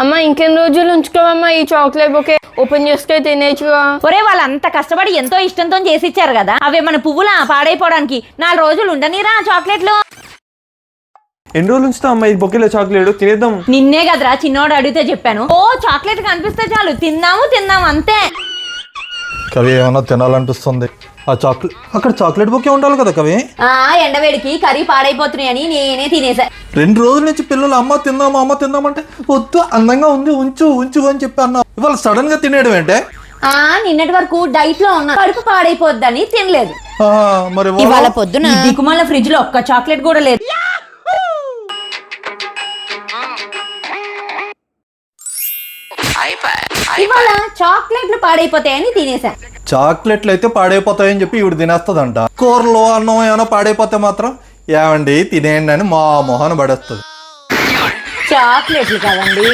అమ్మ ఇంకెన్ని రోజులు ఉంచుకోవమ్మా ఈ చాక్లెట్ బొకే ఓపెన్ చేస్తే తినేచ్చుగా. ఒరే వాళ్ళు అంత కష్టపడి ఎంతో ఇష్టంతో చేసి ఇచ్చారు కదా, అవే మన పువ్వులా పాడైపోవడానికి 4 రోజులు ఉండనిరా చాక్లెట్లు. ఎన్ని రోజులు ఉంచుతా అమ్మా ఈ బొకేలో చాక్లెట్? తినేద్దాం. నిన్నే కదరా చిన్నోడు అడిగితే చెప్పాను. ఓ చాక్లెట్ కనిపిస్తే చాలు తిందాము అంతే. కవి ఏమన్నా తినాలనిపిస్తుంది. ఆ చాక్లెట్ అక్కడ చాక్లెట్ బొకే ఉండాలి కదా కవి. ఎండవేడికి కర్రీ పాడైపోతున్నాయని నేనే తినేసా. 2 రోజుల నుంచి పిల్లలు అమ్మ తిందామంటే వద్దు అందంగా ఉంది ఉంచు అని చెప్పి అన్నా. ఇవాళ సడన్ గా తినేయడం ఏంటే? నిన్నటి వరకు డైట్ లో ఉన్నా, కడుపు పాడైపోద్దని తినలేదు. మరి ఇవాళ పొద్దున దిక్కుమాల ఫ్రిడ్జ్ లో ఒక్క చాక్లెట్ కూడా లేదు. ఇవాళ చాక్లెట్లు పాడైపోతాయని తినేసా. చాక్లెట్లు అయితే పాడైపోతాయని చెప్పి ఇవి తినేస్తుందంట. కూరలో అన్నం ఏమైనా పాడైపోతే మాత్రం ఏమండి తినేయండి అని మా మొహాన్ని పడేస్తుంది. చాక్లెట్లు కదండి.